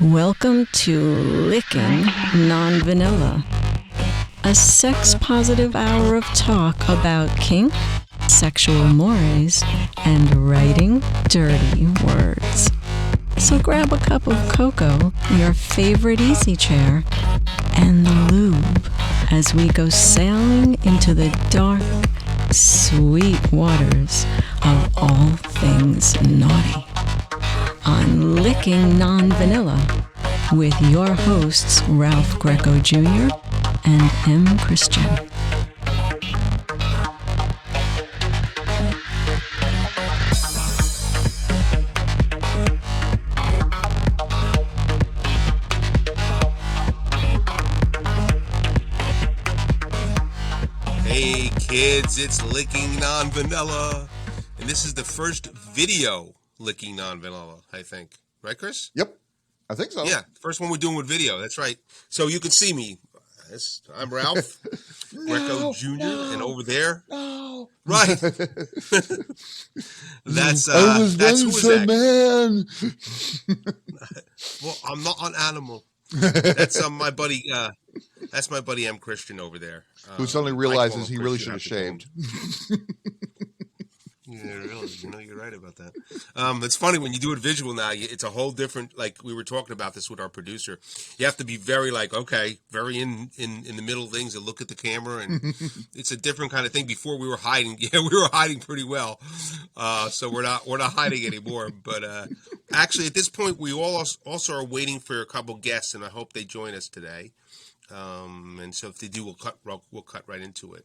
Welcome to Licking Non-Vanilla, a sex-positive hour of talk about kink, sexual mores, and writing dirty words. So grab a cup of cocoa, your favorite easy chair, and the lube as we go sailing into the dark, sweet waters of all things naughty. On Licking Non-Vanilla with your hosts Ralph Greco Jr. and M. Christian. Hey kids, it's Licking Non-Vanilla, and this is the first video Licking Non-Vanilla, I think. Right, Chris? Yep, I think so. Yeah, first one we're doing with video, that's right. So you can see me. I'm Ralph Greco Jr., and over there, right. that's I was that's once who is a that? man. Well, I'm not an animal. That's my buddy. That's my buddy M. Christian over there. Who suddenly realizes he really should have shaved. Yeah, really. You're right about that. It's funny when you do it visual now. It's a whole different. Like we were talking about this with our producer. You have to be very very in the middle of things and look at the camera, and it's a different kind of thing. Before we were hiding. Yeah, we were hiding pretty well. So we're not hiding anymore. But actually, at this point, we all also are waiting for a couple guests, and I hope they join us today. And so if they do, we'll cut right into it.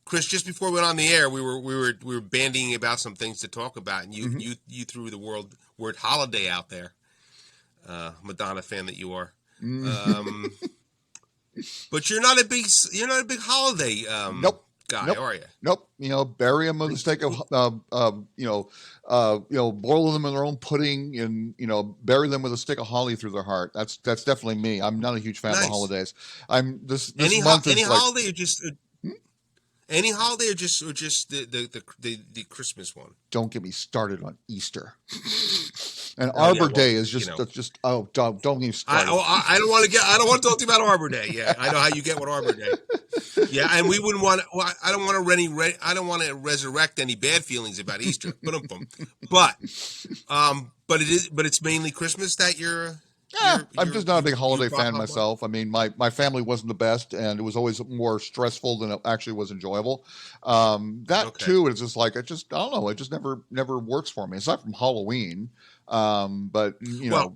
Chris, just before we went on the air, we were bandying about some things to talk about, and you threw the word holiday out there. Madonna fan that you are. But you're not a big holiday guy, are you? Nope. Bury them with a steak of boil them in their own pudding, and bury them with a stick of holly through their heart. That's definitely me. I'm not a huge fan of holidays. This month is holiday or just. Any holiday or just the Christmas one? Don't get me started on Easter. And Arbor Day is just don't get me started. I don't want to talk to you about Arbor Day. Yeah, I know how you get with Arbor Day. Yeah, and we wouldn't want. Well, I don't want to resurrect any bad feelings about Easter. But it's mainly Christmas that you're. I'm just not a big holiday fan myself. I mean, my family wasn't the best, and it was always more stressful than it actually was enjoyable. Too, it's just like I don't know. It just never works for me. Aside from Halloween, but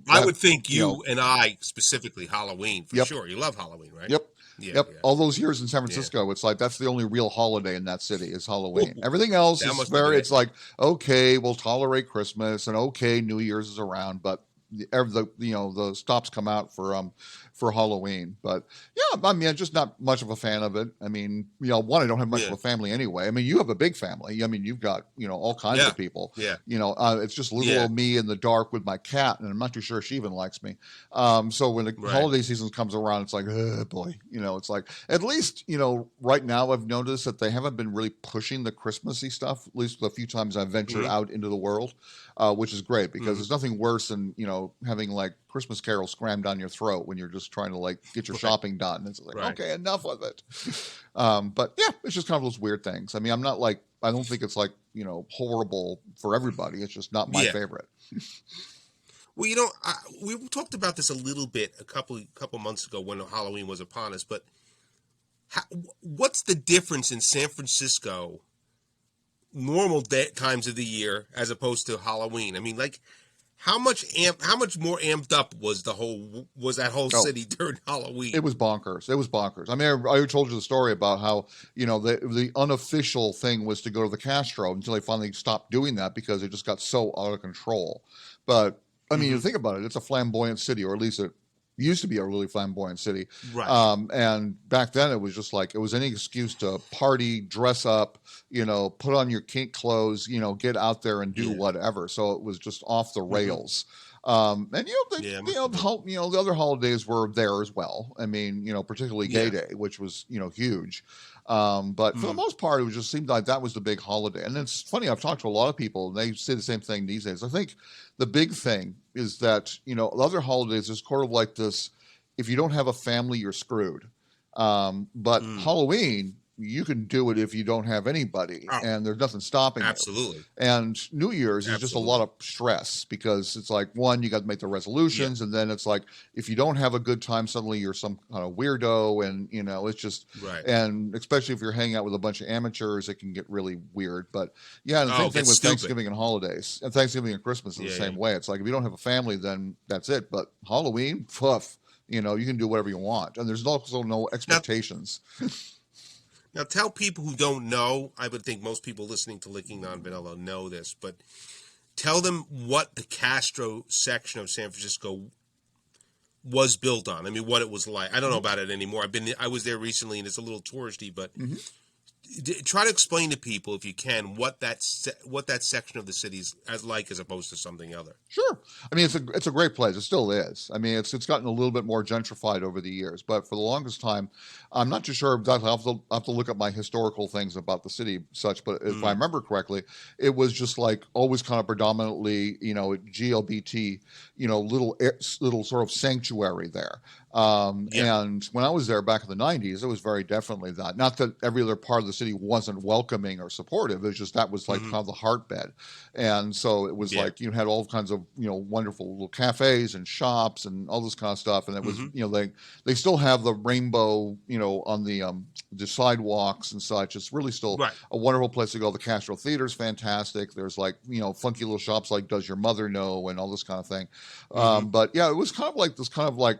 I would think you and I specifically Halloween for sure. You love Halloween, right? Yep. Yeah. All those years in San Francisco, it's like that's the only real holiday in that city is Halloween. Everything else is it's like, okay, we'll tolerate Christmas, and okay, New Year's is around, but the stops come out for Halloween. But yeah, I mean, I'm just not much of a fan of it. I mean, one, I don't have much of a family anyway. I mean, you have a big family. I mean, you've got all kinds of people. Yeah. It's just little old me in the dark with my cat, and I'm not too sure she even likes me. So when the holiday season comes around, it's like, oh boy, it's like at least right now I've noticed that they haven't been really pushing the Christmassy stuff. At least the few times I've ventured out into the world, which is great because there's nothing worse than having like Christmas carols crammed down your throat when you're just trying to like get your shopping done. It's like, okay, enough of it. But yeah, it's just kind of those weird things. I mean, I don't think it's like, horrible for everybody. It's just not my favorite. Well, we talked about this a little bit a couple months ago when Halloween was upon us, but what's the difference in San Francisco normal times of the year as opposed to Halloween? I mean, like, how much more amped up was that whole city during Halloween? It was bonkers. I mean, I told you the story about how the unofficial thing was to go to the Castro until they finally stopped doing that because it just got so out of control. But I mean, you think about it; it's a flamboyant city, or at least it used to be a really flamboyant city. Right. And back then it was just like, it was any excuse to party, dress up, put on your kink clothes, get out there and do whatever. So it was just off the rails. And Yeah, the other holidays were there as well. I mean, particularly Gay yeah. Day, which was huge. But for the Mm, most part, it just seemed like that was the big holiday. And it's funny, I've talked to a lot of people, and they say the same thing these days. I think the big thing is that the other holidays is sort of like this: if you don't have a family, you're screwed. But mm. Halloween, you can do it if you don't have anybody, Oh, and there's nothing stopping you. absolutely, And New Year's is just a lot absolutely. of stress because it's like, one, you got to make the Yeah. resolutions, and then it's like if you don't have a good time, suddenly you're some kind of weirdo, and it's just, Right. and especially if you're hanging out with a bunch of amateurs, it can get really weird. But yeah, and the Oh, same it thing gets with stupid. Thanksgiving and holidays, and Thanksgiving and Christmas is the Yeah, yeah. same way. It's like if you don't have a family, then that's it. But Halloween, poof, you can do whatever you want, and there's also no Now, expectations. now, tell people who don't know. I would think most people listening to Licking Non Vanilla know this, but tell them what the Castro section of San Francisco was built on. I mean, what it was like. I don't know about it anymore. I was there recently, and it's a little touristy, but Mm-hmm. try to explain to people, if you can, what that section of the city is as opposed to something other. Sure. I mean, it's a great place. It still is. I mean, it's gotten a little bit more gentrified over the years, but for the longest time, I'm not too sure exactly. I have to look up my historical things about the city, such. But if I Mm. remember correctly, it was just like always kind of predominantly, GLBT, little sort of sanctuary there. Yeah. And when I was there back in the '90s, it was very definitely that. Not that every other part of the city wasn't welcoming or supportive. It was just that was like Hmm. kind of the heartbed. And so it was Yeah. like you had all kinds of wonderful little cafes and shops and all this kind of stuff. And it was Hmm. they still have the rainbow on the sidewalks and such. It's really still Right. a wonderful place to go. The Castro Theater is fantastic. There's like funky little shops like Does Your Mother Know and all this kind of thing. Hmm. But yeah, it was kind of like this kind of like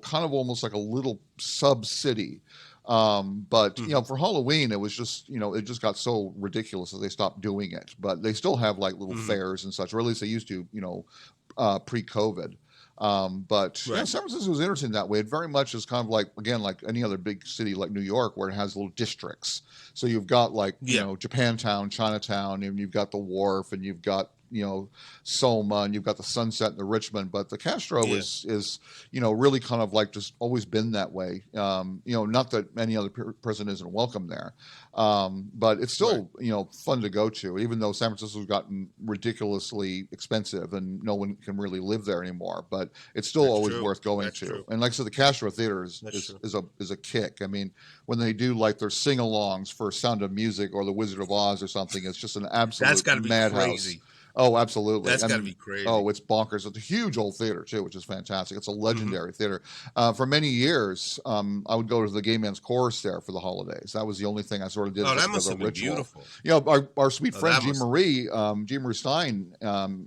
kind of almost like a little sub city. But Hmm. for Halloween, it was just it just got so ridiculous that they stopped doing it. But they still have like little Hmm. fairs and such, or at least they used to, pre-COVID. But Right. San Francisco was interesting that way. It very much is kind of like, again, like any other big city like New York, where it has little districts. So you've got like Yeah. Japantown, Chinatown, and you've got the Wharf, and you've got Soma, and you've got the Sunset and the Richmond. But the Castro Yeah. is really kind of like just always been that way. Not that any other person isn't welcome there, but it's Right. still fun to go to, even though San Francisco's gotten ridiculously expensive and no one can really live there anymore. But it's still That's always true. worth going That's to. true. And like I said, the Castro Theater is That's is, true. is a is a kick. I mean, when they do like their sing-alongs for Sound of Music or The Wizard of Oz or something, it's just an That's absolute got to be madhouse. crazy. Oh, absolutely. That's I got to mean, be crazy. oh, it's bonkers. It's a huge old theater too, which is fantastic. It's a Hmm. legendary theater. For many years, I would go to the Gay Men's Chorus there for the holidays. That was the only thing I sort of did Oh, as that as must a have been ritual. beautiful. Our sweet Oh, friend that must. Jean Marie Stein,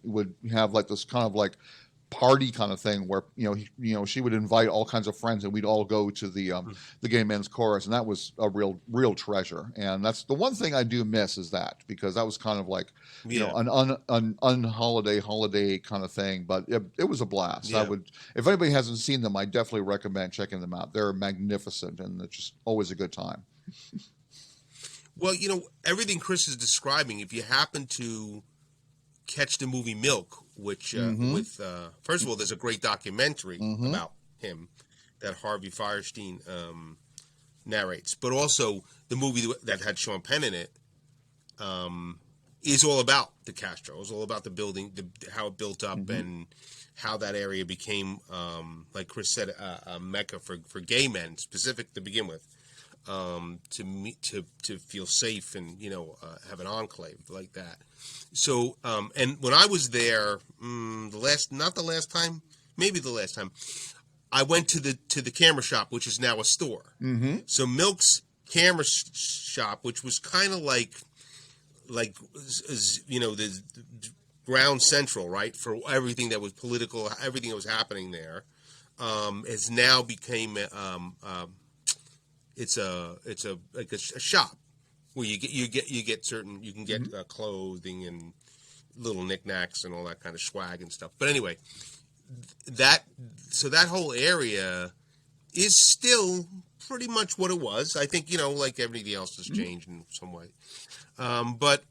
would have like this kind of like party kind of thing where she would invite all kinds of friends and we'd all go to the Gay Men's Chorus, and that was a real treasure. And that's the one thing I do miss, is that, because that was kind of like Yeah. an holiday kind of thing. But it was a blast. I Yeah. would, if anybody hasn't seen them, I definitely recommend checking them out. They're magnificent, and it's just always a good time. Well, everything Chris is describing, if you happen to catch the movie Milk, which Mm-hmm. with first of all, there's a great documentary Mm-hmm. about him that Harvey Firestein narrates, but also the movie that had Sean Penn in it is all about the Castro. It's all about the building, how it built up, Mm-hmm. and how that area became, like Chris said, a mecca for gay men, specific to begin with, to feel safe and have an enclave like that. So and when I was there, not the last time, maybe the last time, I went to the camera shop, which is now a store. Mm-hmm. So Milk's camera shop, which was kind of like the ground central, right, for everything that was political, everything that was happening there, has now became it's like a shop where you get certain, you can get Mm-hmm. clothing and little knickknacks and all that kind of swag and stuff. But anyway, that that whole area is still pretty much what it was. I think like everything else has Mm-hmm. changed in some way. But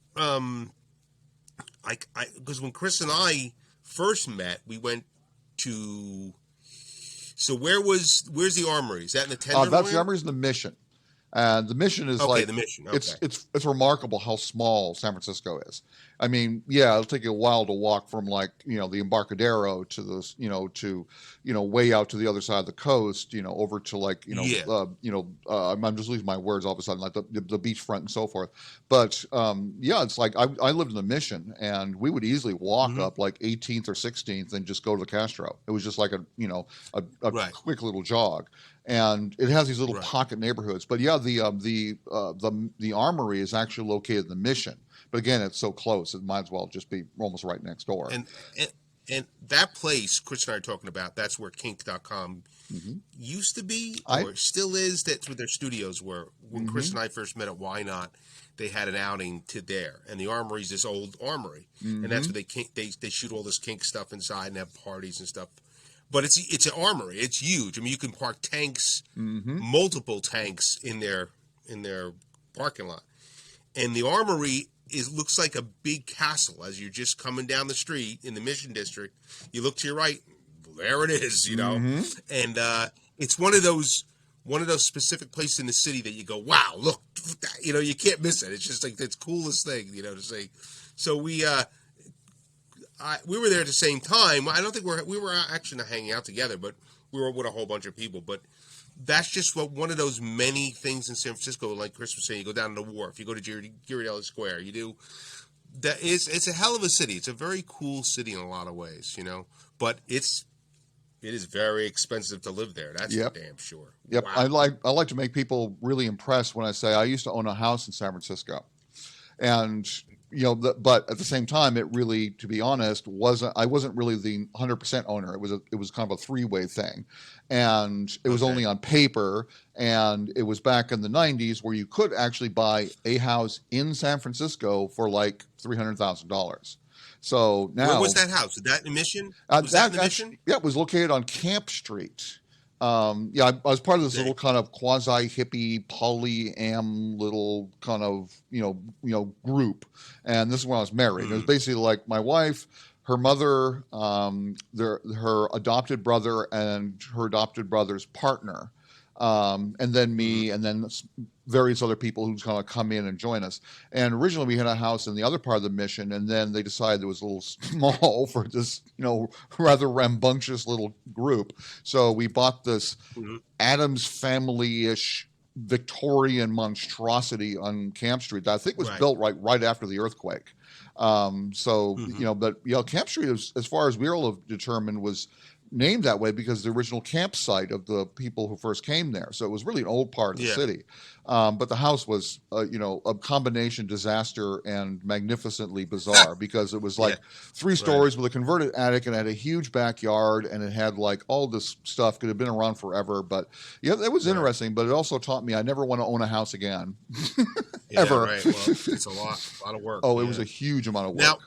I because when Chris and I first met, we went to. So where's the Armory? Is that in the Tenderloin? That's the Armory in the Mission. And the Mission is okay, the Mission. Okay. It's remarkable how small San Francisco is. I mean, yeah, it'll take you a while to walk from like, the Embarcadero to this, to, way out to the other side of the coast, over to like, I'm just losing my words all of a sudden, like the beachfront and so forth. But yeah, it's like I lived in the Mission, and we would easily walk up like 18th or 16th and just go to the Castro. It was just like a right. quick little jog. And it has these little pocket neighborhoods. But yeah, the Armory is actually located in the Mission. But again, it's so close, it might as well just be almost right next door. And that place Chris and I are talking about, that's where kink.com used to be, or still is. That's where their studios were. When Chris and I first met at Why Not, they had an outing to there. And the Armory's this old Armory. And that's where they shoot all this kink stuff inside and have parties and stuff. But it's an armory. It's huge. I mean, you can park tanks, multiple tanks in their parking lot, and the Armory looks like a big castle as you're just coming down the street in the Mission District. You look to your right, there it is. And it's one of those specific places in the city that you go, wow, look, you can't miss it. It's just like the coolest thing, to say. So we were there at the same time. I don't think we were actually not hanging out together, but we were with a whole bunch of people. But that's just one of those many things in San Francisco. Like Chris was saying, you go down to the Wharf, you go to Ghirardelli Square, you do. It's a hell of a city. It's a very cool city in a lot of ways, But it is very expensive to live there. That's for damn sure. Yep. Wow. I like to make people really impressed when I say I used to own a house in San Francisco, and but at the same time, it really, to be honest, I wasn't really the 100% owner. It was kind of a three-way thing, and it was only on paper. And it was back in the 90s where you could actually buy a house in San Francisco for like $300,000. So now, where was that house? Was that in Mission? Was that in the Mission? Yeah, it was located on Camp Street. I was part of this little kind of quasi hippie polyam little kind of group, and this is when I was married. It was basically like my wife, her mother, her adopted brother, and her adopted brother's partner, and then me, and then various other people who kind of come in and join us. And originally we had a house in the other part of the Mission, and then they decided it was a little small for this, rather rambunctious little group. So we bought this Addams Family-ish Victorian monstrosity on Camp Street that I think was built right after the earthquake. But Camp Street, as far as we all have determined, was named that way because the original campsite of the people who first came there. So it was really an old part of the city. But the house was, a combination disaster and magnificently bizarre because it was like 3 stories with a converted attic, and it had a huge backyard, and it had like all this stuff. Could have been around forever, but it was interesting. But it also taught me I never want to own a house again, ever. Right. Well, it's a lot of work. Oh, it was a huge amount of work. Now,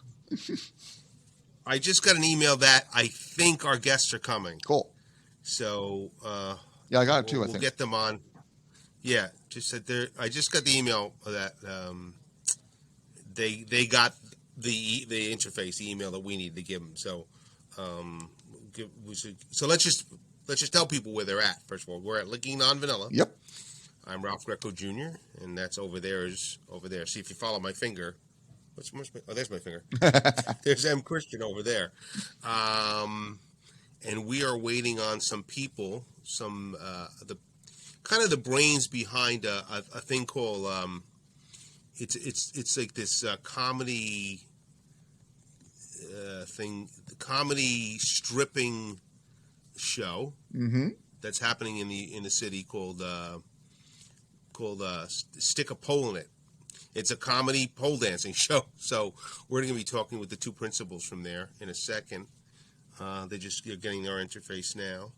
I just got an email that I think our guests are coming. Cool. So I got it too. I think we'll get them on. Yeah, just said there. I just got the email that they got the interface, the email that we need to give them. So let's just tell people where they're at. First of all, we're at Licking Non-Vanilla. Yep. I'm Ralph Greco Jr., and that's over there. See if you follow my finger. There's my finger. There's M. Christian over there. And we are waiting on some people, the brains behind a thing called, it's like this comedy thing, the comedy stripping show that's happening in the city called Stick a Pole in It. It's a comedy pole dancing show. So we're going to be talking with the 2 principals from there in a second. They're getting their interface now,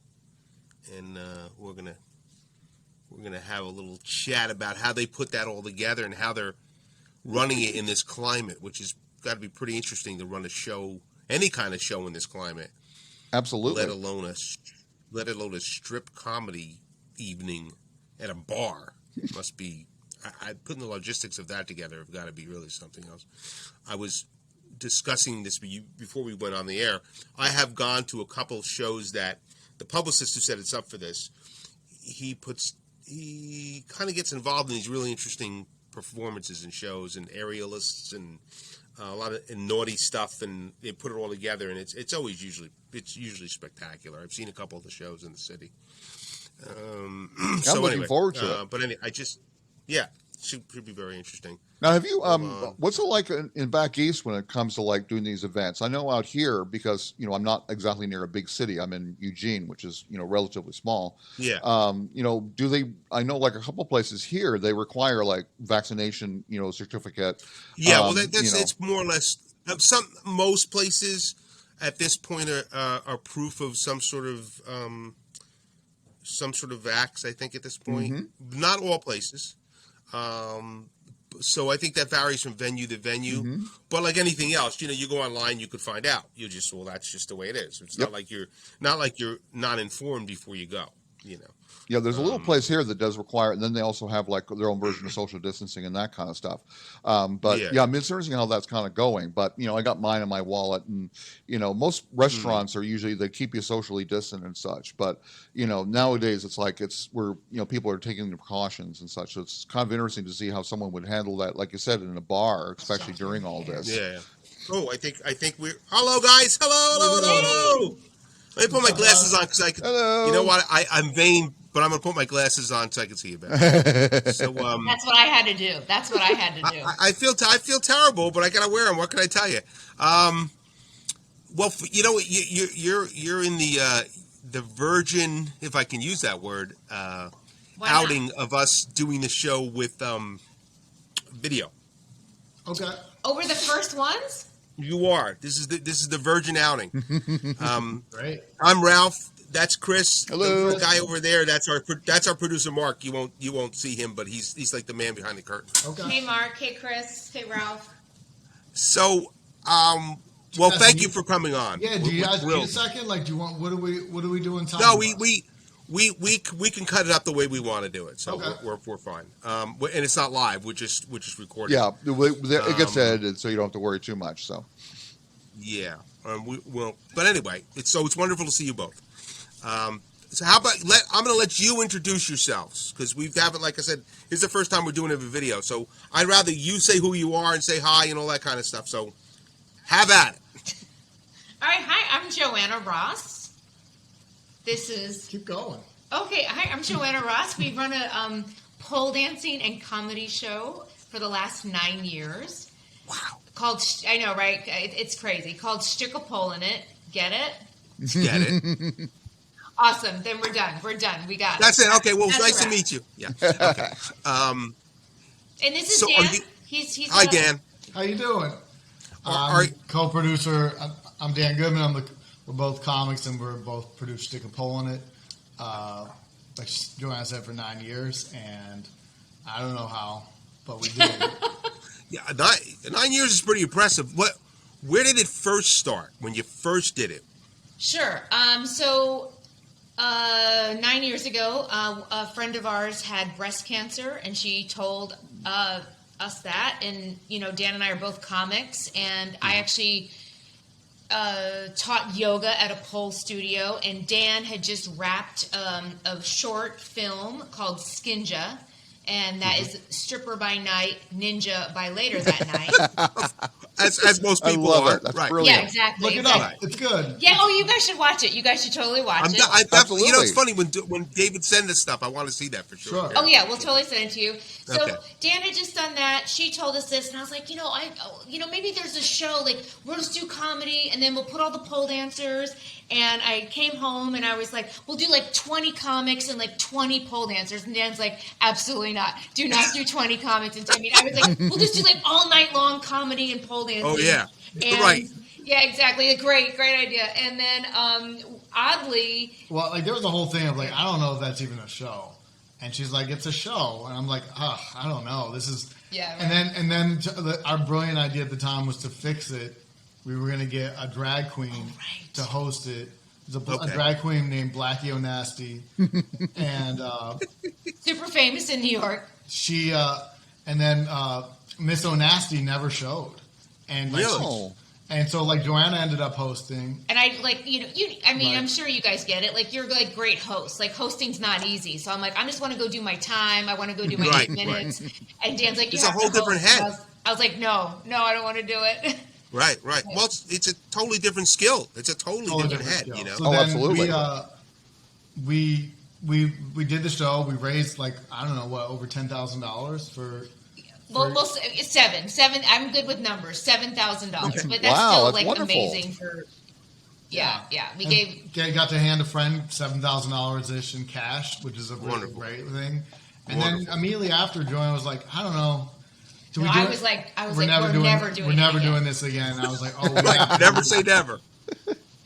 and we're gonna have a little chat about how they put that all together and how they're running it in this climate, which has got to be pretty interesting to run a show, any kind of show in this climate. Absolutely. Let alone a strip comedy evening at a bar. It must be. I putting the logistics of that together have got to be really something else. I was discussing this with you before we went on the air. I have gone to a couple shows that the publicist who set us up for this, he kind of gets involved in these really interesting performances and shows and aerialists and a lot of naughty stuff, and they put it all together, and it's usually spectacular. I've seen a couple of the shows in the city. I'm looking forward to it. But anyway, it should be very interesting. Now, have you what's it like in back east when it comes to like doing these events? I know out here, because I'm not exactly near a big city. I'm in Eugene, which is relatively small. Yeah. Do they? I know like a couple places here they require like vaccination certificate. Yeah. Well, it's more or less most places at this point are proof of some sort of vax. I think at this point, not all places. So I think that varies from venue to venue, but like anything else, you go online, you could find out. That's just the way it is. It's not like you're not informed before you go. Yeah, there's a little place here that does require it, and then they also have like their own version of social distancing and that kind of stuff. But I'm interested in how that's kind of going. But I got mine in my wallet, and most restaurants are usually they keep you socially distant and such. But nowadays it's like people are taking the precautions and such. So it's kind of interesting to see how someone would handle that, like you said, in a bar, especially during all this. Yeah. Oh, I think we're hello guys, hello. Let me put my glasses on because I can. Hello. You know what? I'm vain, but I'm gonna put my glasses on so I can see you better. So that's what I had to do. I feel terrible, but I gotta wear them. What can I tell you? Well, you're in the virgin, if I can use that word, outing of us doing the show with video. Okay. Oh, we're the first ones. You are. This is the virgin outing. Right. I'm Ralph. That's Chris. Hello. The guy over there. That's our producer Mark. You won't see him, but he's like the man behind the curtain. Okay. Hey Mark. Hey Chris. Hey Ralph. So, well, thank you for coming on. Yeah. Do you guys need a second? Like, do you want? What do we do in time? No, we can cut it up the way we want to do it. So we're fine. And it's not live. We're just recording. Yeah, it gets edited, so you don't have to worry too much. So. Yeah. But anyway, it's wonderful to see you both. So how about I'm going to let you introduce yourselves because we haven't, like I said, it's the first time we're doing a video. So I'd rather you say who you are and say hi and all that kind of stuff. So have at it. All right. Hi, I'm JoAnna Ross. This is... Keep going. Okay. Hi, I'm JoAnna Ross. We run a pole dancing and comedy show for the last 9 years. Wow. Called, I know, right? It's crazy. Called Schtick It. Get it? Get it. Awesome. Then we're done. We got it. That's it. Okay. Well, it's nice to meet you. Yeah. Okay. And this is Dan. Hi, Dan. How you doing? I'm co-producer. I'm Dan Goodman. We're both comics, and we're both produced Schtick It. Like JoAnna said, for 9 years, and I don't know how, but we did. Yeah, 9 years is pretty impressive. Where did it first start? When you first did it? Sure. So 9 years ago, a friend of ours had breast cancer, and she told us that. And Dan and I are both comics, and I actually taught yoga at a pole studio, and Dan had just wrapped a short film called Skinja, and that is stripper by night, ninja by later that night. As most people I love are. It. That's right. brilliant. Yeah, exactly. Look it up. It's good. Yeah. Oh, you guys should watch it. You guys should totally watch it. Absolutely. It's funny when David sends us stuff. I want to see that for sure. Oh yeah, we'll totally send it to you. So Okay. Dan had just done that. She told us this, and I was like, maybe there's a show like we'll just do comedy, and then we'll put all the pole dancers. And I came home, and I was like, we'll do like 20 comics and like 20 pole dancers. And Dan's like, absolutely not. Do not do 20 comics and 10. I was like, we'll just do like all night long comedy and pole dancing. Oh yeah. And, right. Yeah, exactly. A great idea. And then, oddly... Well, like, there was a whole thing of, like, I don't know if that's even a show. And she's like, it's a show. And I'm like, I don't know. This is... Yeah, right. And then our brilliant idea at the time was to fix it. We were going to get a drag queen to host it. There's a drag queen named Blackie O'Nasty. And... super famous in New York. She... and then Miss O'Nasty never showed. And like, really? And so, like, JoAnna ended up hosting. And I, like, I'm sure you guys get it. Like, you're, like, great hosts. Like, hosting's not easy. So I'm like, I just want to go do my time. I want to go do my 8 minutes. And Dan's like, it's a whole different head. I was like, no, I don't want to do it. Right. Well, it's a totally different skill. It's a totally different head, skill. You know? So absolutely. We did the show. We raised, like, I don't know, over $10,000 for... Well, it's seven. I'm good with numbers. $7,000, but that's wow, still that's like wonderful. amazing for. Yeah. We got to hand a friend $7,000 ish in cash, which is a really great thing. And then immediately after, JoAnna was like, I don't know. I was like, we're never doing this again. I was like, oh, yeah. Never say never.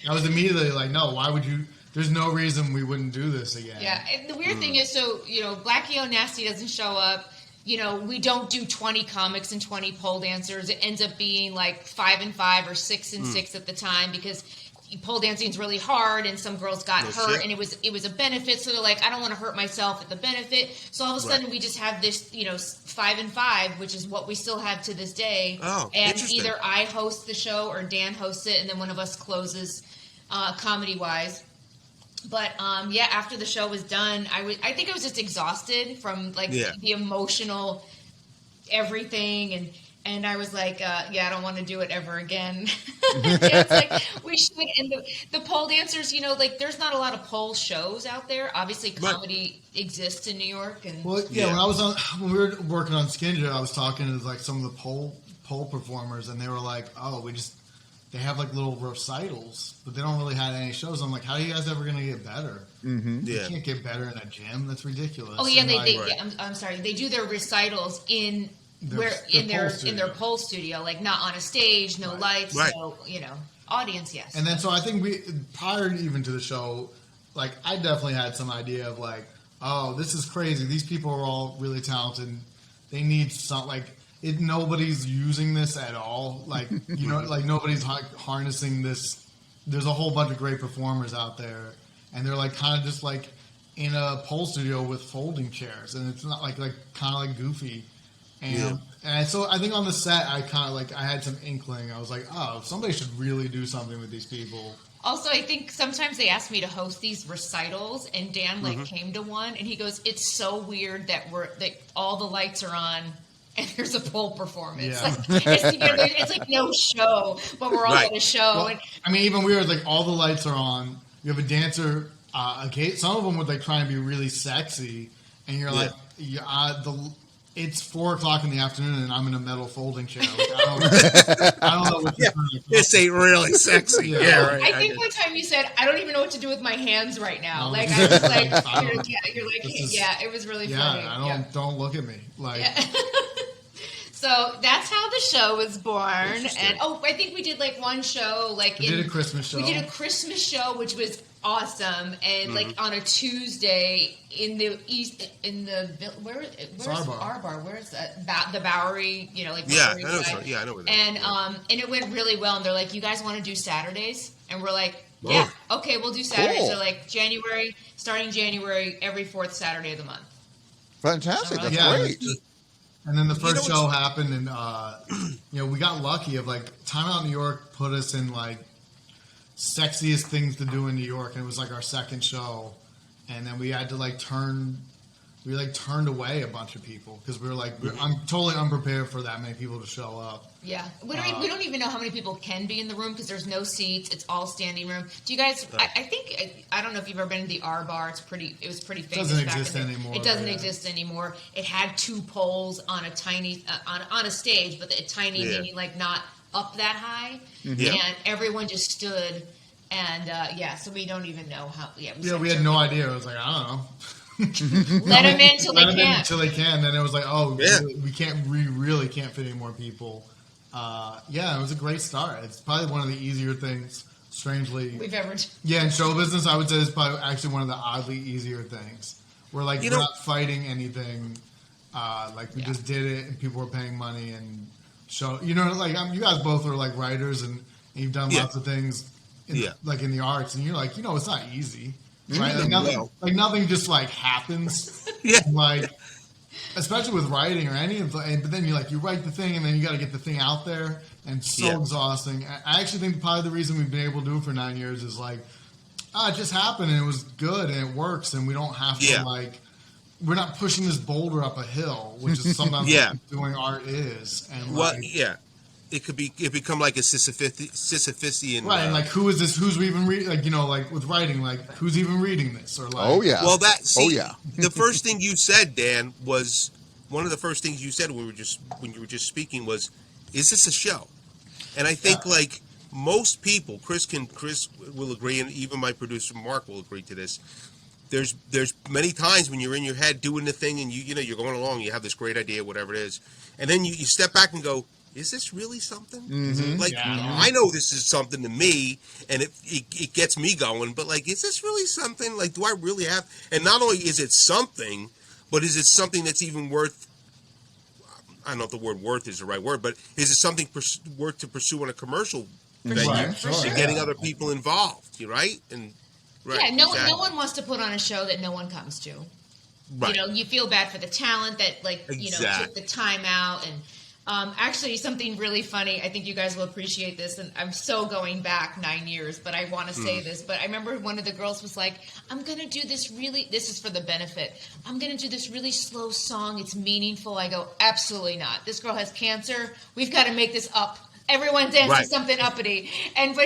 I was immediately like, no, why would you? There's no reason we wouldn't do this again. Yeah, and the weird thing is, so Blackie O'Nasty doesn't show up. We don't do 20 comics and 20 pole dancers. It ends up being like 5 and 5 or 6 and 6 at the time because pole dancing is really hard and some girls got hurt and it was a benefit. So they're like, I don't want to hurt myself at the benefit. So all of a sudden we just have this, 5 and 5, which is what we still have to this day. Oh, and either I host the show or Dan hosts it, and then one of us closes comedy wise. But after the show was done, I think I was just exhausted from the emotional everything, and I was like, I don't want to do it ever again. It's like we should. And the pole dancers, there's not a lot of pole shows out there. Obviously, comedy exists in New York, and when we were working on Skinja, I was talking to like some of the pole performers, and they were like, they have like little recitals, but they don't really have any shows. I'm like, how are you guys ever going to get better? Mm-hmm. You can't get better in a gym. That's ridiculous. Oh yeah, I'm sorry. They do their recitals in their pole studio, like not on a stage, no lights, no audience. Yes. And then so I think prior even to the show, like I definitely had some idea of like, oh, this is crazy. These people are all really talented. They need nobody's using this at all. Like, like nobody's harnessing this. There's a whole bunch of great performers out there, and they're like kind of just like in a pole studio with folding chairs, and it's not like kind of like goofy. And so I think on the set, I kind of like I had some inkling. I was like, oh, somebody should really do something with these people. Also, I think sometimes they ask me to host these recitals, and Dan came to one, and he goes, "It's so weird that all the lights are on." And there's a pole performance. Yeah. It's like no show, but we're all at a show. Well, I mean, even weird, like all the lights are on. You have a dancer. Some of them would like try and be really sexy, and you're like, it's 4:00 in the afternoon, and I'm in a metal folding chair. Like, I don't know what you're trying to this ain't really sexy. Yeah, right. I think one time you said, "I don't even know what to do with my hands right now." I was like, "You're like, it was really funny." Yeah, don't look at me like. Yeah. So that's how the show was born, and I think we did like one show, we did a Christmas show. We did a Christmas show, which was awesome, and like on a Tuesday in the east, where's Arbar? Where is that? The Bowery, I know where that is. And it went really well, and they're like, "You guys want to do Saturdays?" And we're like, "Yeah, okay, we'll do Saturdays." Cool. So like starting January, every 4th Saturday of the month. Fantastic, that's great. And then the first show happened, and we got lucky. Of like Time Out New York put us in like sexiest things to do in New York, and it was like our second show. And then we had to turned away a bunch of people because we were like, I'm totally unprepared for that many people to show up. Yeah, we don't even know how many people can be in the room because there's no seats. It's all standing room. Do you guys? I don't know if you've ever been to the R Bar. It was pretty famous. It doesn't exist anymore. It doesn't exist anymore. It had 2 poles on a tiny on a stage, but tiny meaning like not up that high, and everyone just stood. And so we don't even know how. We had no idea. It was like, I don't know. Let them in till they can. Then it was like, we can't. We really can't fit any more people. It was a great start. It's probably one of the easier things, strangely, we've ever. Yeah, in show business, I would say it's probably actually one of the oddly easier things. We're like we're not fighting anything. We just did it, and people were paying money and show. You guys both are like writers, and you've done lots of things. In the arts, and you're like, it's not easy, right? Like nothing just like happens. especially with writing or any of the, but then you write the thing and then you got to get the thing out there, and it's so exhausting. I actually think probably the reason we've been able to do it for 9 years is like, it just happened and it was good and it works, and we don't have to we're not pushing this boulder up a hill, which is sometimes what doing art is. And it become like a Sisyphusian. Right, and like who is this? Who's even reading? Like, you know, like with writing, like who's even reading this? Or like, Well, the first thing you said, Dan, was one of the first things you said when you were just speaking was, "Is this a show?" And I think like most people, Chris will agree, and even my producer Mark will agree to this. There's many times when you're in your head doing the thing, and you're going along, you have this great idea, whatever it is, and then you step back and go, is this really something? Mm-hmm. Like, I know this is something to me, and it gets me going, but like, is this really something? Like, do I really have? And not only is it something, but is it something that's even worth? I don't know if the word "worth" is the right word, but is it something worth to pursue in a commercial venue and getting other people involved? Right? And no one wants to put on a show that no one comes to. Right. You know, you feel bad for the talent that took the time out. And actually, something really funny. I think you guys will appreciate this. And I'm so going back 9 years, but I want to say this. But I remember one of the girls was like, "I'm gonna do this this is for the benefit. I'm gonna do this really slow song. It's meaningful." I go, "Absolutely not. This girl has cancer. We've got to make this up. Everyone dances something uppity." And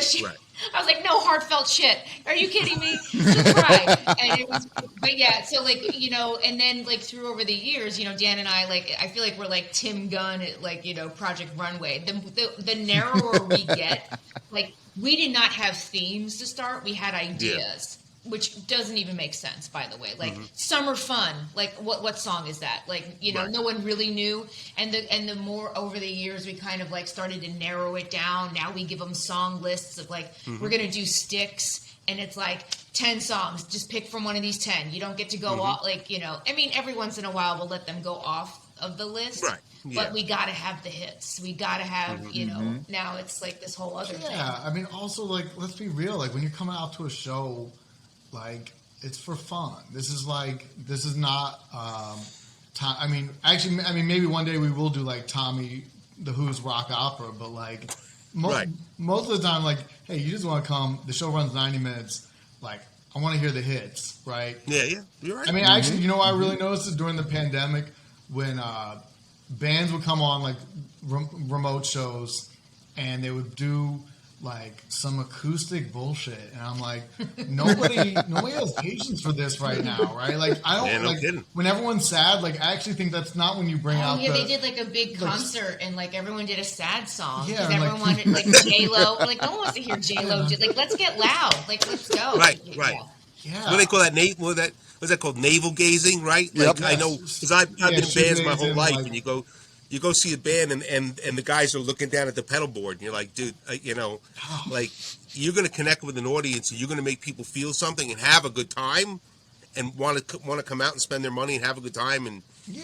I was like, "No heartfelt shit. Are you kidding me?" She'll cry. And it was, but yeah. So like, you know, and then like through over the years, you know, Dan and I, like, I feel like we're like Tim Gunn at, like, you know, Project Runway. The narrower we get, like, we did not have themes to start. We had ideas. Which doesn't even make sense, by the way. Like, Summer Fun, like what song is that? Like, you know, no one really knew. And the more over the years we kind of like started to narrow it down. Now we give them song lists of like, we're gonna do Sticks, and it's like 10 songs. Just pick from one of these 10. You don't get to go off, like, you know. I mean, every once in a while we'll let them go off of the list. Right. Yeah. But we got to have the hits. We got to have, you know. Now it's like this whole other thing. Yeah, I mean, also, like, let's be real. Like, when you're coming out to a show, like, it's for fun. This is not, I mean, maybe one day we will do, like, Tommy the Who's rock opera, but, like, most of the time, like, hey, you just want to come, the show runs 90 minutes, like, I want to hear the hits, right? Yeah, you're right. I mean, actually, you know what I really noticed is during the pandemic when bands would come on, like, remote shows, and they would do like some acoustic bullshit, and I'm like, nobody has patience for this right now, right? Like, I don't when everyone's sad. Like, I actually think that's not when you bring out. Yeah, they did like a big concert, and like everyone did a sad song because everyone wanted like J-Lo. Like, no one wants to hear J-Lo. Like, let's get loud. Like, let's go. Right. Yeah. What do they call that? What's that called? Navel gazing, right? Like, I know because I've been in bands my whole life, and you go see a band and the guys are looking down at the pedal board, and you're like, dude, you know, like, you're going to connect with an audience, and you're going to make people feel something and have a good time, and want to come out and spend their money and have a good time, and you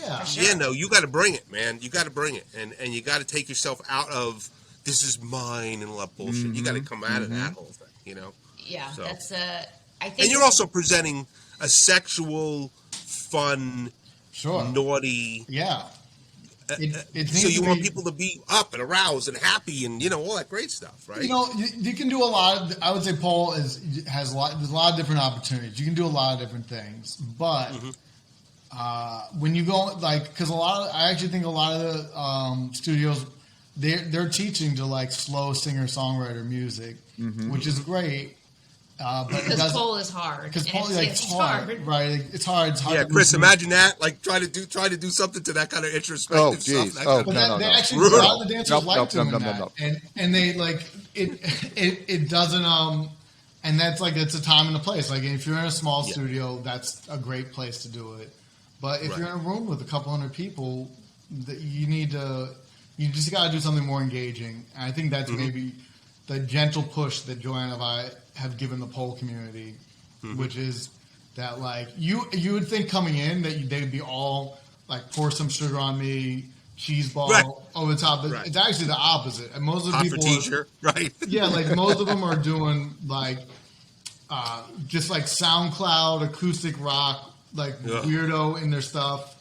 got to bring it, man. You got to bring it, and you got to take yourself out of this is mine and all that bullshit. You got to come out of that whole thing, you know. Yeah, so. That's I think. And you're also presenting a sexual, fun, naughty. Yeah. So you want people to be up and aroused and happy and, you know, all that great stuff, right? You know, you can do a lot. I would say Paul has a lot. There's a lot of different opportunities. You can do a lot of different things, but when you go because I actually think a lot of the studios they're teaching to like slow singer songwriter music, which is great. But because pole is hard. Because pole, it's hard, right? It's hard. Yeah, Chris, imagine that. Like, try to do something to that kind of introspective stuff. They actually, a lot of the dancers like doing that, and they like it. It doesn't. And that's like it's a time and a place. Like, if you're in a small studio, that's a great place to do it. But if you're in a room with a couple hundred people, you just got to do something more engaging. And I think that's maybe the gentle push that JoAnna and I have given the pole community, which is that like you would think coming in that they'd be all like pour some sugar on me, cheese ball over the top. But it's actually the opposite. And most of the people, like most of them are doing like just like SoundCloud acoustic rock, like weirdo in their stuff.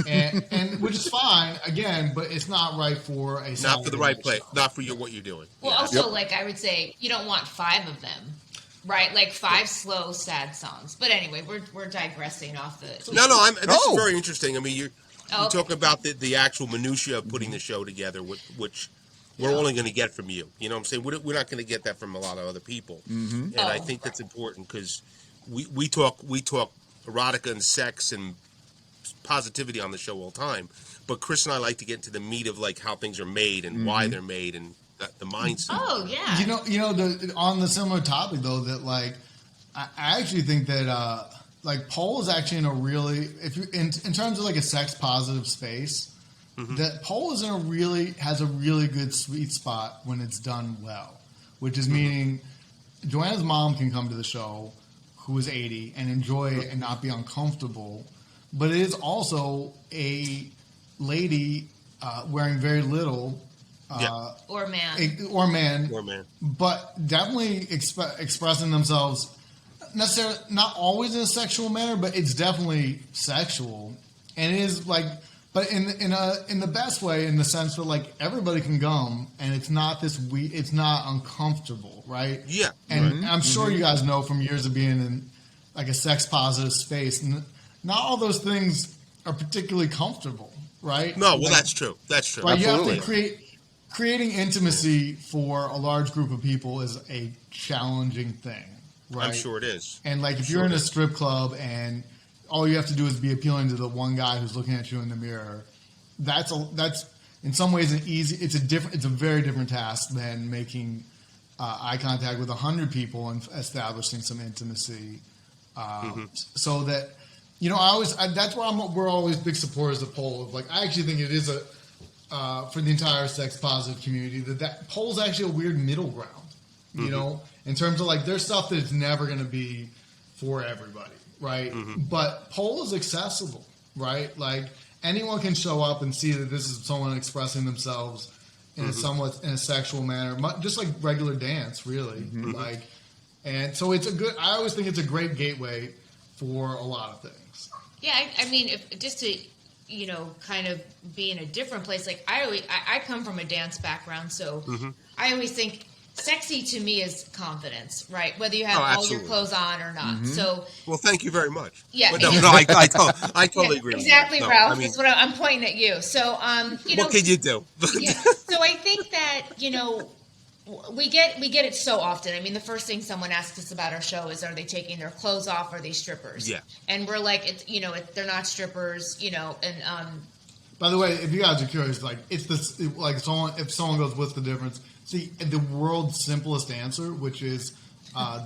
and which is fine again, but it's not right for a Not for the right play, show. not for what you're doing. Well, also, like I would say, you don't want 5 of them, right? Like 5 slow, sad songs. But anyway, we're digressing off the. No, this is very interesting. I mean, you talk about the actual minutia of putting the show together, which we're only going to get from you. You know what I'm saying? We're not going to get that from a lot of other people, and I think that's important because we talk erotica and sex and positivity on the show all the time, but Chris and I like to get into the meat of like how things are made and why they're made and the mindset. Oh yeah. You know, on the similar topic though, that like I actually think that like Pole is actually in a really, if you in terms of like a sex positive space, that Pole is has a really good sweet spot when it's done well, which is meaning JoAnna's mom can come to the show, who is 80, and enjoy it and not be uncomfortable. But it is also a lady wearing very little. Or man. But definitely expressing themselves, necessarily not always in a sexual manner, but it's definitely sexual. And it is like, but in the best way, in the sense that like everybody can come, and it's not it's not uncomfortable, right? Yeah. And I'm sure you guys know from years of being in like a sex positive space, not all those things are particularly comfortable, right? No, well, that's true. That's true. Right, Absolutely. you have to creating intimacy for a large group of people is a challenging thing, right? I'm sure it is. And like if you're in a strip club and all you have to do is be appealing to the one guy who's looking at you in the mirror, that's in some ways it's a very different task than making eye contact with 100 people and establishing some intimacy. So that, you know, that's why we're always big supporters of Pole. Of like, I actually think it is for the entire sex positive community that Pole's actually a weird middle ground. You know, in terms of like, there's stuff that's never going to be for everybody, right? But Pole is accessible, right? Like anyone can show up and see that this is someone expressing themselves in a sexual manner, just like regular dance, really. Like, and so I always think it's a great gateway for a lot of things. Yeah, I mean, just to, you know, kind of be in a different place. Like I come from a dance background, so I always think sexy to me is confidence, right? Whether you have all your clothes on or not. So, well, thank you very much. Yeah, but no, I totally agree. Exactly, with you. Ralph. I mean, That's what I'm pointing at you. So, you know, what can you do? So I think that, you know, we get it so often. I mean, the first thing someone asks us about our show is, are they taking their clothes off? Are they strippers? Yeah. And we're like, they're not strippers, you know, and by the way, if you guys are curious, like if someone goes, what's the difference? See, the world's simplest answer, which is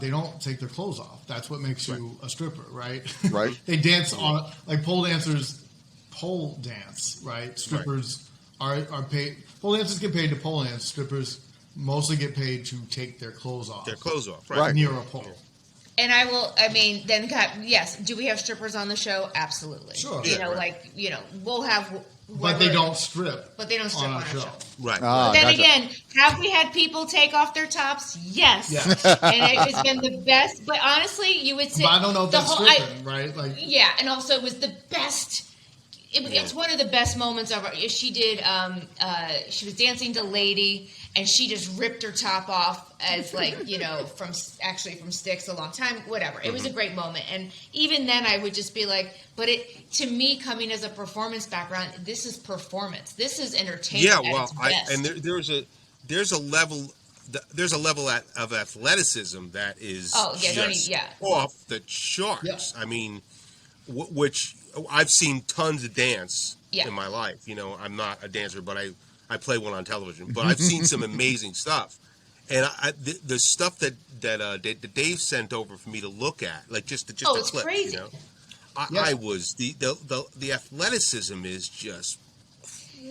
they don't take their clothes off. That's what makes you a stripper, right? Right. They dance on, like pole dancers pole dance, right? Strippers are paid. Pole dancers get paid to pole dance. Strippers mostly get paid to take their clothes off. Right. Near a pole. And yes. Do we have strippers on the show? Absolutely. Sure. We'll have. But they don't strip. But they don't strip on our show. Right. Then again, have we had people take off their tops? Yes. And it's been the best. But honestly, you would say. But I don't know if that's stripping, right? Like. Yeah, and also it was the best. It's one of the best moments of her. She did. She was dancing to "Lady," and she just ripped her top off as from Sticks a long time. Whatever. It was a great moment, and even then, I would just be like, but to me, coming as a performance background, this is performance. This is entertainment. Yeah, well, there's a level. There's a level of athleticism that is off the charts. Yeah. I mean, which I've seen tons of dance in my life. You know, I'm not a dancer, but I play one on television. But I've seen some amazing stuff, and the stuff that Dave sent over for me to look at, like just a clip. Crazy. You know, I was the athleticism is just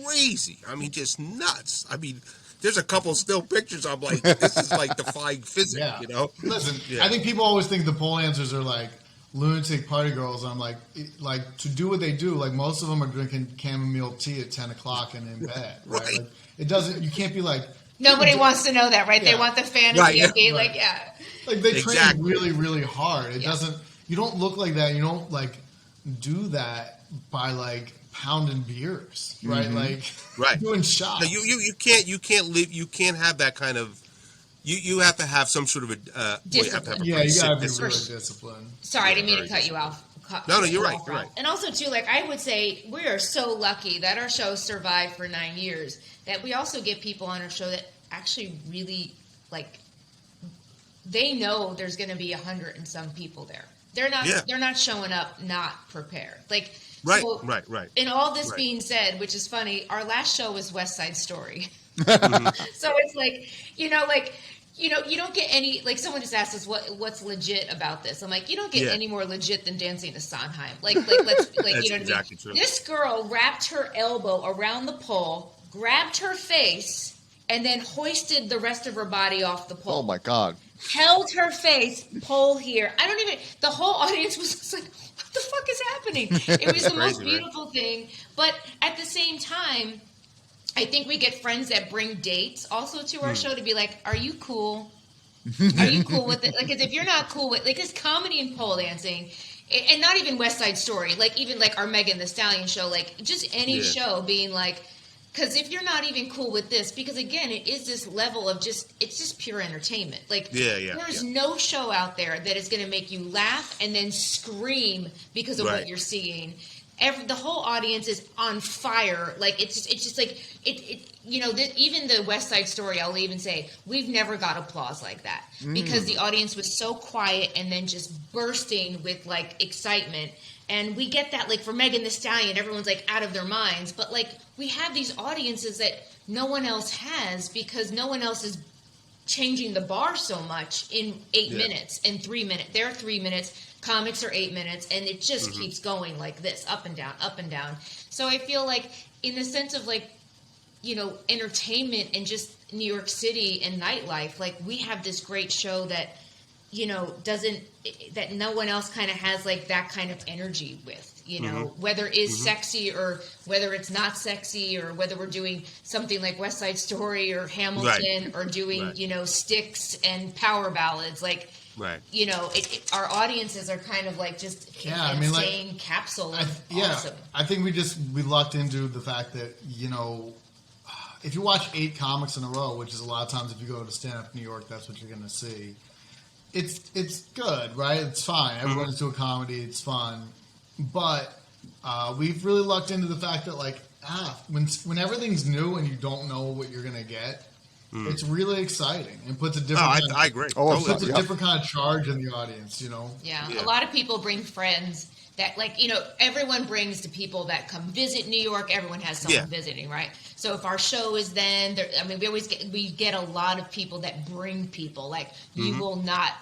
crazy. I mean, just nuts. I mean. There's a couple still pictures. I'm like, this is like defying physics, you know? Listen, I think people always think the pole dancers are like lunatic party girls. And I'm like to do what they do, like most of them are drinking chamomile tea at 10 o'clock and in bed, right? Like, it doesn't, you can't be like. Nobody wants to know that, right? Yeah. They want the fantasy of being like, Like they train really, really hard. It doesn't, you don't look like that. You don't like do that by like pounding beers, right? Like Right. doing shots. No, you can't live. You can't have that kind of. You have to have some sort of a discipline. Yeah, you gotta be discipline. really disciplined. Sorry, I Yeah, didn't mean to very cut you off. No, you're right. You're Ralph. right. And also, too, like I would say, we are so lucky that our show survived for 9 years. That we also get people on our show that actually really like. They know there's going to be 100 and some people there. They're not. Yeah. They're not showing up not prepared. Like Right. so, Right. And all this Right. being said, which is funny, our last show was West Side Story. Mm-hmm. So it's like, you don't get any, like someone just asked us what's legit about this. I'm like, you don't get any more legit than dancing to Sondheim. Like let's, like, That's you know what exactly I mean? true. This girl wrapped her elbow around the pole, grabbed her face, and then hoisted the rest of her body off the pole. Oh my God. Held her face, pole here. The whole audience was just like, what the fuck is happening? It was the most beautiful thing. But at the same time, I think we get friends that bring dates also to our show to be like, are you cool? Are you cool with it? Like, 'cause if you're not cool with, like, it's comedy and pole dancing, and not even West Side Story, like even like our Megan Thee Stallion show, like just any show being like, because if you're not even cool with this, because again, it is this level of it's just pure entertainment. Like, there's no show out there that is going to make you laugh and then scream because of what you're seeing. The whole audience is on fire. Like it's just like even the West Side Story, I'll even say we've never got applause like that because the audience was so quiet and then just bursting with like excitement. And we get that, like for Megan Thee Stallion, everyone's like out of their minds. But like we have these audiences that no one else has because no one else is changing the bar so much in 8 minutes and 3 minutes. They're 3 minutes. Comics are 8 minutes, and it just keeps going like this, up and down, up and down. So I feel like in the sense of like, entertainment and just New York City and nightlife, like we have this great show that, that no one else kind of has like that kind of energy with, whether it's sexy or whether it's not sexy or whether we're doing something like West Side Story or Hamilton or doing, Sticks and power ballads, like, our audiences are kind of like just insane capsule of awesome. I think we lucked into the fact that, if you watch 8 comics in a row, which is a lot of times if you go to stand-up New York, that's what you're going to see. It's good, right? It's fine. Everyone's doing comedy. It's fun. But we've really lucked into the fact that, like, when everything's new and you don't know what you're going to get, it's really exciting and puts a different. I agree. Puts a different kind of charge in the audience, Yeah, a lot of people bring friends that, like, everyone brings the people that come visit New York. Everyone has someone visiting, right? So if our show is then, we get a lot of people that bring people. Like you will not.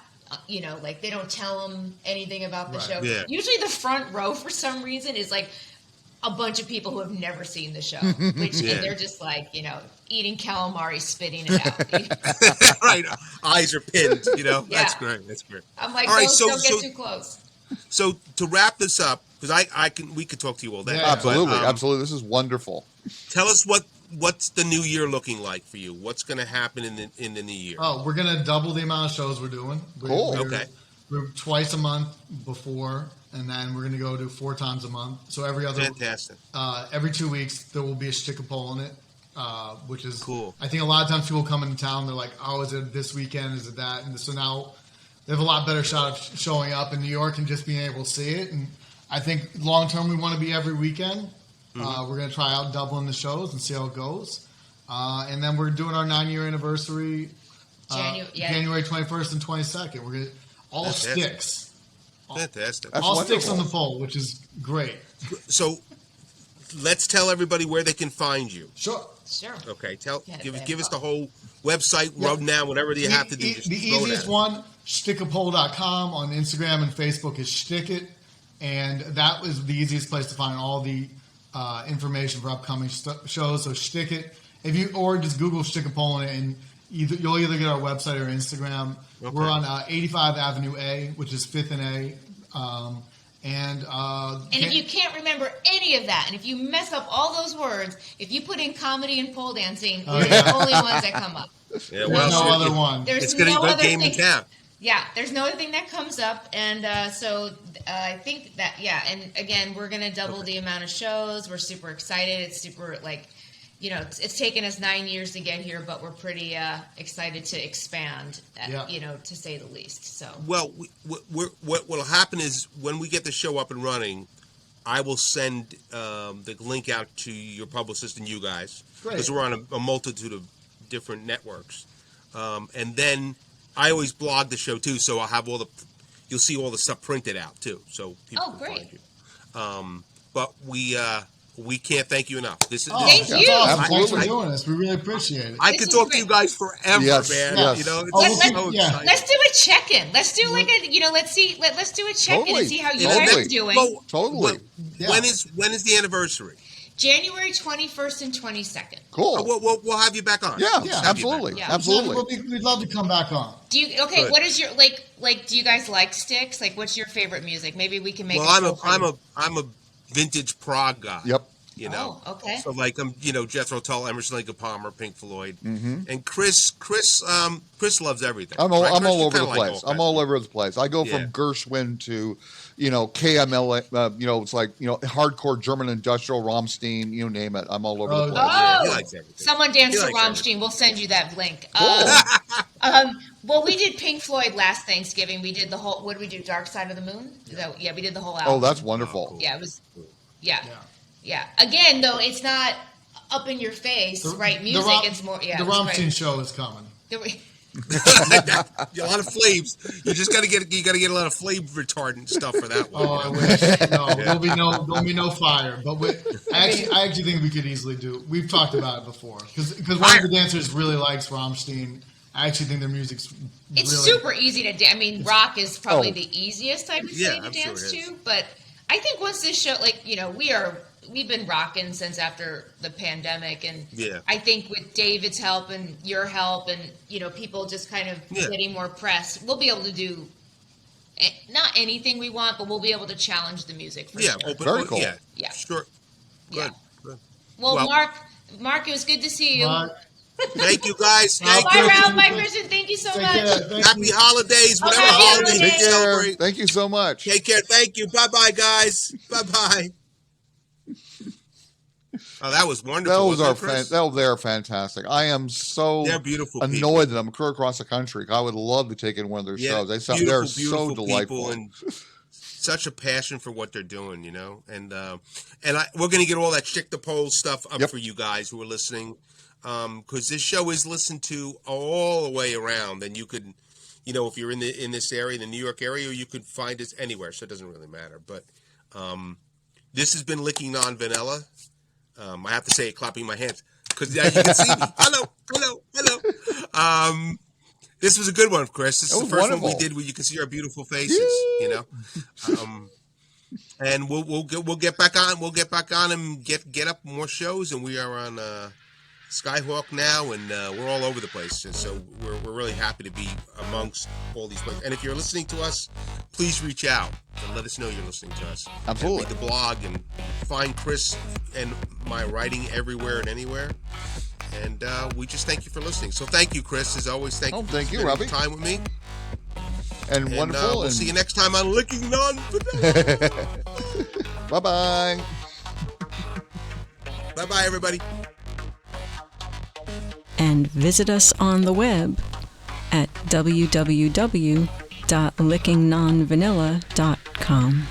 Like they don't tell them anything about the show. Yeah. Usually the front row for some reason is like a bunch of people who have never seen the show, which and they're just like, eating calamari, spitting it out. Right. Eyes are pinned, That's great. That's great. I'm like, all right, don't get too close. So to wrap this up, because we could talk to you all day. Yeah, absolutely. Absolutely. This is wonderful. Tell us what's the new year looking like for you? What's going to happen in the new year? Oh, we're going to double the amount of shows we're doing. Cool. We're twice a month before, and then we're going to go to 4 times a month. So every 2 weeks there will be a Schtick in it, which is cool. I think a lot of times people come into town, they're like, "Oh, is it this weekend? Is it that?" And so now they have a lot better shot of showing up in New York and just being able to see it. And I think long term we want to be every weekend. We're going to try out doubling the shows and see how it goes. And then we're doing our 9-year anniversary January 21st and 22nd. We're going to all Sticks. Fantastic. All Sticks on the pole, which is great. So let's tell everybody where they can find you. Sure. Okay. Give us the whole website, rundown, whatever you have to do. The easiest one, shtickapole.com. On Instagram and Facebook is Schtick. And that was the easiest place to find all the information for upcoming shows. So Schtick it. Or just Google Schtick and you'll either get our website or Instagram. Okay. We're on 85 Avenue A, which is 5th and A. And if you can't remember any of that, and if you mess up all those words, if you put in comedy and pole dancing, we're the only ones that come up. Yeah, there's no other one. It's going to be a good game in town. there's no other thing that comes up, and so I think that and again, we're gonna double the amount of shows. We're super excited. It's super it's taken us 9 years to get here, but we're pretty excited to expand. To say the least. So well, what will happen is when we get the show up and running, I will send the link out to your publicist and you guys, because we're on a multitude of different networks, and then I always blog the show too, so I'll have you'll see all the stuff printed out too, so people can find you. But we can't thank you enough. Thank you. Thanks for doing this. We really appreciate it. I could talk to you guys forever, man. Yes. Let's do a check-in. Let's do let's do a check-in and see how you guys are doing. Well, totally. When is the anniversary? January 21st and 22nd. Cool. We'll have you back on. Yeah, absolutely. Absolutely. We'd love to come back on. Good. What is your do you guys like Sticks? Like, what's your favorite music? Maybe we can make I'm a vintage prog guy. Yep. Oh, okay. So Jethro Tull, Emerson, Lake and Palmer, Pink Floyd, and Chris loves everything. I'm all over the place. I'm all over the place. I go from Gershwin to, KML. It's like hardcore German industrial, Rammstein. You name it. I'm all over the place. Oh, he likes everything. Someone danced to Rammstein. We'll send you that link. Well, we did Pink Floyd last Thanksgiving. We did the whole. What did we do? Dark Side of the Moon. We did the whole album. Oh, that's wonderful. Cool. Yeah, it was. Yeah. Again, though, it's not up in your face, right? Music, it's more. Yeah, the Rammstein show is coming. A lot of flames. You just got to get a lot of flame retardant stuff for that one. Oh, I wish. No, there'll be no fire. But I actually think we could easily do. We've talked about it before because one of the dancers really likes Rammstein. I actually think their music's super easy to dance. I mean, rock is probably the easiest I would say to dance to. But I think once this show, we've been rocking since after the pandemic, and I think with David's help and your help and people just kind of getting more press, we'll be able to do not anything we want, but we'll be able to challenge the music for sure. Very cool. Yeah, sure. Good. Well, Mark, it was good to see you. Mark. Thank you, guys. Bye, Ralph. Bye, Christian. Thank you so much. Happy holidays, whatever Happy holidays you holidays. celebrate. Thank you so much. Take care. Thank you. Bye-bye, guys. Bye-bye. Oh, that was wonderful. They're fantastic. I am they're beautiful annoyed people. that I'm clear across the country. I would love to take in one of their shows. They're so delightful and such a passion for what they're doing, And we're going to get all that Schtick the Pole stuff up for you guys who are listening, because this show is listened to all the way around, and you could, if you're in this area, the New York area, you could find us anywhere, so it doesn't really matter. But this has been Licking Non-Vanilla. I have to say it clapping my hands because you can see me. Hello. This was a good one, Chris. This is the first one we did where you can see our beautiful faces. And we'll get back on. We'll get back on and get up more shows. And we are on Skyhawk now, and we're all over the place. And so we're really happy to be amongst all these places. And if you're listening to us, please reach out and let us know you're listening to us. Absolutely. And read the blog and find Chris and my writing everywhere and anywhere. And we just thank you for listening. So thank you, Chris. As always, thank you for spending Robbie. time with me. And wonderful. We'll see you next time on Licking Non-Vanilla. Bye-bye. Bye-bye, everybody. And visit us on the web at www.lickingnonvanilla.com.